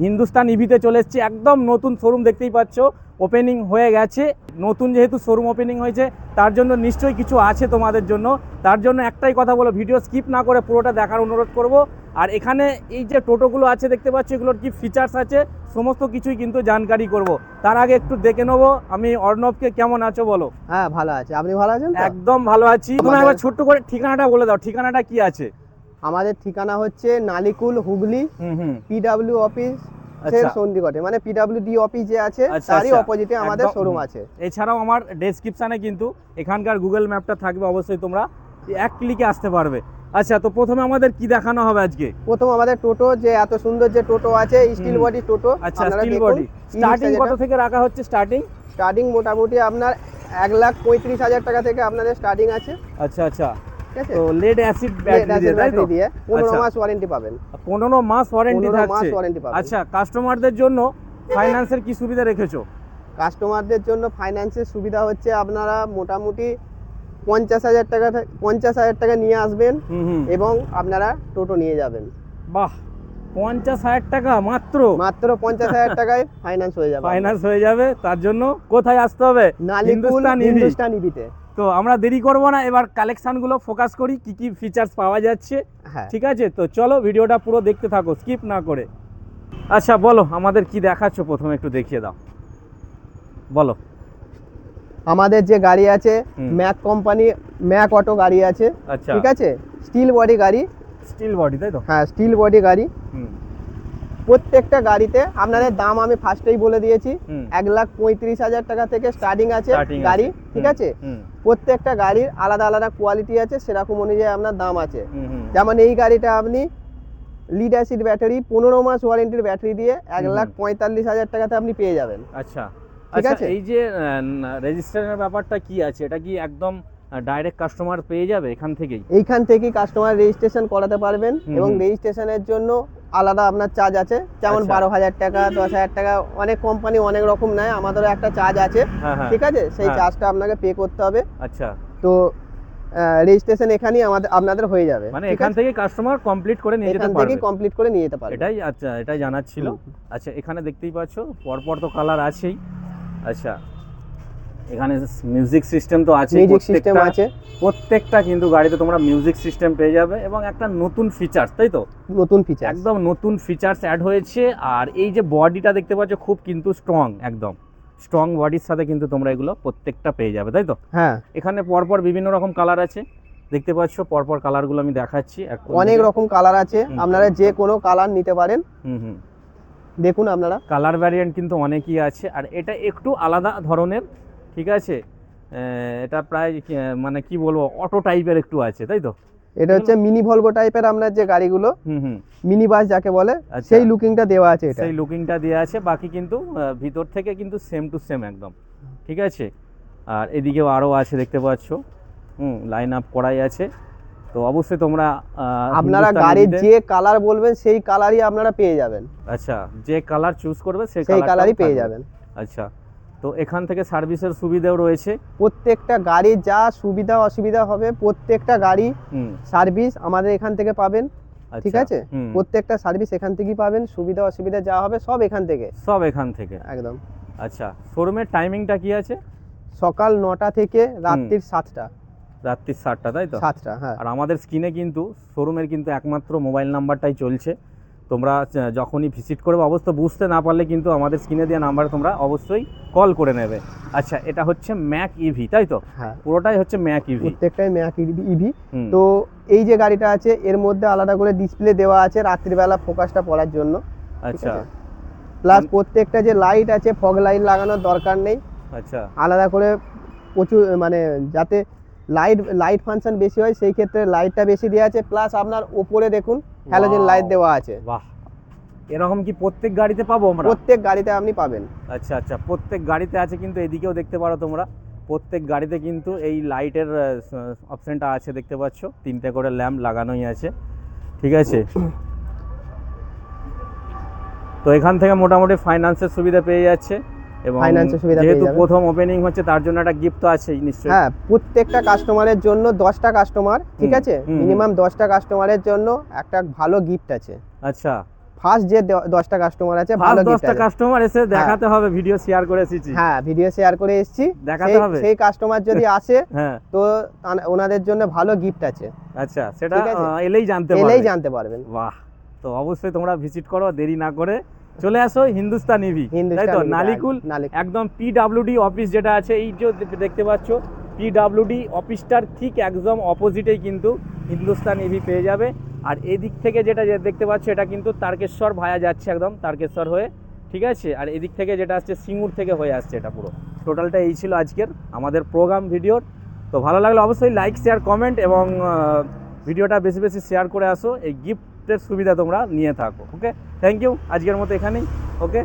হিন্দুস্তান ইভিতে চলে এসেছি, একদম নতুন শোরুম দেখতেই পাচ্ছ, ওপেনিং হয়ে গেছে। নতুন যেহেতু শোরুম ওপেনিং হয়েছে তার জন্য নিশ্চয়ই কিছু আছে তোমাদের জন্য। তার জন্য একটাই কথা বলো, ভিডিও স্কিপ না করে পুরোটা দেখার অনুরোধ করব। আর এখানে এই যে টোটোগুলো আছে দেখতে পাচ্ছ, এগুলোর কি ফিচার্স আছে সমস্ত কিছুই কিন্তু জানকারি করব। তার আগে একটু দেখে নেবো আমি অর্ণবকে। কেমন আছো বলো? হ্যাঁ ভালো আছে, আপনি ভালো আছেন? একদম ভালো আছি। তুমি একবার ছোট্ট করে ঠিকানাটা বলে দাও, ঠিকানাটা কি আছে? আমাদের ঠিকানা হচ্ছে নালিকুল, হুগলি, পিডব্লিউ অফিস সন্ধিকটে, মানে পিডব্লিউডি অফিস যে আছে তারই অপোজিটে আমাদের শোরুম আছে। এছাড়াও আমার ডেসক্রিপশনে কিন্তু এখানকার গুগল ম্যাপটা থাকবে, অবশ্যই তোমরা এক ক্লিকে আসতে পারবে। আচ্ছা, তো প্রথমে আমাদের কি দেখানো হবে আজকে? প্রথম আমাদের টোটো, যে এত সুন্দর যে টোটো আছে, স্টিল বডি টোটো। আচ্ছা, স্টিল বডি। স্টার্টিং কত থেকে রাখা হচ্ছে? স্টার্টিং মোটামুটি আপনার 1,35,000 টাকা থেকে আপনাদের স্টার্টিং আছে। আচ্ছা আচ্ছা, তো লেড অ্যাসিড ব্যাটারি দিয়ে 15 মাস ওয়ারেন্টি পাবেন। 15 মাস ওয়ারেন্টি থাকছে। আচ্ছা, কাস্টমারদের জন্য ফাইন্যান্সের কি সুবিধা রেখেছো? কাস্টমারদের জন্য ফাইন্যান্সের সুবিধা হচ্ছে আপনারা মোটামুটি 50,000 টাকা নিয়ে আসবেন এবং আপনারা টোটো নিয়ে যাবেন। বাহ, 50,000 টাকা মাত্র 50,000 টাকায় ফাইন্যান্স হয়ে যাবে। তার জন্য কোথায় আসতে হবে? হিন্দুস্তান ইভিতে। তো আমরা দেরি করব না, এবার কালেকশনগুলো ফোকাস করি, কি কি ফিচার্স পাওয়া যাচ্ছে। ঠিক আছে, তো চলো ভিডিওটা পুরো দেখতে থাকো স্কিপ না করে। আচ্ছা বলো, আমাদের কি দেখাচ্ছ প্রথমে একটু দেখিয়ে দাও, বলো। আমাদের যে গাড়ি আছে ম্যাক কোম্পানি, ম্যাক অটো গাড়ি আছে। আচ্ছা, ঠিক আছে, স্টিল বডি গাড়ি। স্টিল বডি, তাই তো? হ্যাঁ, স্টিল বডি গাড়ি। প্রত্যেকটা গাড়িতে আপনাদের দাম আমি ফার্স্টেই বলে দিয়েছি, 1,35,000 টাকা থেকে স্টার্টিং আছে গাড়ি। ঠিক আছে, প্রত্যেকটা গাড়ির আলাদা আলাদা কোয়ালিটি আছে, সেরকম অনুযায়ী আপনার দাম আছে। যেমন এই গাড়িটা আপনি লিড অ্যাসিড ব্যাটারি 15 মাস ওয়ারেন্টির ব্যাটারি দিয়ে 1,45,000 টাকাতে আপনি পেয়ে যাবেন। আচ্ছা, ঠিক আছে। এই যে রেজিস্ট্রেশনের ব্যাপারটা কি আছে, এটা কি একদম ডাইরেক্ট কাস্টমার পেয়ে যাবে এইখান থেকেই কাস্টমার রেজিস্ট্রেশন করাতে পারবেন, এবং রেজিস্ট্রেশনের জন্য আলাদা আপনার চার্জ আছে, যেমন 12,000 টাকা, 10,000 টাকা, অনেক কোম্পানি অনেক রকম নেয়, আমাদেরও একটা চার্জ আছে। ঠিক আছে, সেই চার্জটা আপনাকে পে করতে হবে। আচ্ছা, তো রেজিস্ট্রেশন এখানেই আপনাদের হয়ে যাবে, মানে এখান থেকে কাস্টমার কমপ্লিট করে নিয়ে যেতে পারবে। এটাই আচ্ছা, এটাই জানার ছিল। আচ্ছা, এখানে দেখতেই পাচ্ছ পরপর তো কালার আছেই। আচ্ছা, এখানে মিউজিক সিস্টেম তো আছে, প্রত্যেকটা কিন্তু গাড়িতে তোমরা মিউজিক সিস্টেম পেয়ে যাবে, এবং একটা নতুন ফিচার্স, তাই তো? একদম নতুন ফিচার্স অ্যাড হয়েছে। আর এই যে বডিটা দেখতে পাচ্ছ, খুব কিন্তু স্ট্রং, একদম স্ট্রং বডির সাথে কিন্তু তোমরা এগুলো প্রত্যেকটা পেয়ে যাবে, তাই তো? হ্যাঁ, এখানে পরপর বিভিন্ন রকম কালার আছে, দেখতে পাচ্ছ পরপর কালারগুলো আমি দেখাচ্ছি। অনেক রকম কালার আছে, আপনারা যে কোনো কালার নিতে পারেন। দেখুন, আপনারা কালার ভ্যারিয়েন্ট কিন্তু অনেকই আছে। আর এটা একটু আলাদা ধরনের, ঠিক আছে? এটা প্রায় মানে কি বলবো, অটো টাইপের একটু আছে, তাই তো? এটা হচ্ছে মিনি ভলভো টাইপের আপনার যে গাড়িগুলো, মিনি বাস যাকে বলে, সেই লুকিংটা দেওয়া আছে। এটা সেই লুকিংটা দেওয়া আছে, বাকি কিন্তু ভিতর থেকে কিন্তু সেম টু সেম একদম, ঠিক আছে? আর এদিকেও আরও আছে, দেখতে পাচ্ছ, লাইন আপ করাই আছে। তো অবশ্যই তোমরা আপনারা গাড়ির যে কালার বলবেন সেই কালারই আপনারা পেয়ে যাবেন। আচ্ছা, যে কালার চুজ করবে সেই কালারই পেয়ে যাবেন। আচ্ছা, তো এখান থেকে সার্ভিসের সুবিধাও রয়েছে। প্রত্যেকটা গাড়ির যা সুবিধা অসুবিধা হবে, প্রত্যেকটা গাড়ি সার্ভিস আমাদের এখান থেকে পাবেন। ঠিক আছে, প্রত্যেকটা সার্ভিস এখান থেকেই পাবেন, সুবিধা অসুবিধা যা হবে সব এখান থেকে একদম। আচ্ছা, শোরুমের টাইমিংটা কি আছে? সকাল 9টা থেকে রাত্রির 7টা। রাত্রির 7টা, তাই তো? 7টা, হ্যাঁ। আর আমাদের স্ক্রিনে কিন্তু শোরুমের কিন্তু একমাত্র মোবাইল নাম্বারটাই চলছে, তোমরা যখনই ভিজিট করবে অবশ্যই বুঝতে না পারলে কিন্তু আমাদের স্ক্রিনে দেওয়া নাম্বারে তোমরা অবশ্যই কল করে নেবে। আচ্ছা, এটা হচ্ছে ম্যাক ইভি, তাই তো? হ্যাঁ, পুরোটাই হচ্ছে ম্যাক ইভি, প্রত্যেকটাই ম্যাক ইভি। তো এই যে গাড়িটা আছে, এর মধ্যে আলাদা করে ডিসপ্লে দেওয়া আছে রাত্রিবেলা ফোকাসটা পড়ার জন্য। আচ্ছা, প্লাস প্রত্যেকটা যে লাইট আছে, ফগ লাইট লাগানোর দরকার নেই। আচ্ছা, আলাদা করে প্রচুর, মানে যাতে লাইট ফাংশন বেশি হয় সেই ক্ষেত্রে লাইটটা বেশি দেওয়া আছে। প্লাস আপনার উপরে দেখুন হ্যালোজেন লাইট দেওয়া আছে। বাহ, এরকম কি প্রত্যেক গাড়িতে পাবো আমরা? প্রত্যেক গাড়িতে আপনি পাবেন। আচ্ছা আচ্ছা, প্রত্যেক গাড়িতে আছে, কিন্তু এদিকেও দেখতে পারো তোমরা, প্রত্যেক গাড়িতে কিন্তু এই লাইটের অপশনটা আছে, দেখতে পাচ্ছ 3টে করে ল্যাম্প লাগানোই আছে, ঠিক আছে? তো এখান থেকে মোটামুটি ফাইন্যান্সের সুবিধা পেয়ে যাচ্ছে, এবং যেহেতু প্রথম ওপেনিং হচ্ছে তার জন্য একটা গিফট তো আছেই নিশ্চয়ই। হ্যাঁ, প্রত্যেকটা কাস্টমারের জন্য 10টা কাস্টমার, ঠিক আছে, মিনিমাম 10টা কাস্টমারের জন্য একটা ভালো গিফট আছে। আচ্ছা, ফার্স্ট যে 10টা কাস্টমার আছে ভালো ফার্স্ট গিফট 10টা কাস্টমার এসে দেখাতে হবে, ভিডিও শেয়ার করে এসেছি। হ্যাঁ ভিডিও শেয়ার করে এসেছি, দেখাতে হবে। সেই কাস্টমার যদি আসে হ্যাঁ তো ওনাদের জন্য ভালো গিফট আছে। আচ্ছা, সেটা ঠিক আছে? এলেই জানতে পারবেন। বাহ, তো অবশ্যই তোমরা ভিজিট করো, দেরি না করে চলে আসো হিন্দুস্তান ইভি, তাই তো? নালিকুল একদম পিডব্লিউডি অফিস যেটা আছে, এই যে দেখতে পাচ্ছ পিডব্লিউডি অফিসটার ঠিক একদম অপোজিটেই কিন্তু হিন্দুস্তান ইভি পেয়ে যাবে। আর এদিক থেকে যেটা দেখতে পাচ্ছ এটা কিন্তু তারকেশ্বর ভায়া যাচ্ছে, একদম তারকেশ্বর হয়ে, ঠিক আছে? আর এদিক থেকে যেটা আসছে সিঙ্গুর থেকে হয়ে আসছে। এটা পুরো টোটালটা এই ছিল আজকের আমাদের প্রোগ্রাম ভিডিওর। তো ভালো লাগলে অবশ্যই লাইক শেয়ার কমেন্ট এবং ভিডিওটা বেশি বেশি শেয়ার করে আসো, এই গিফটের সুবিধা তোমরা নিয়ে থাকো। ওকে, থ্যাংক ইউ, আজকের মতো এখানেই। ওকে।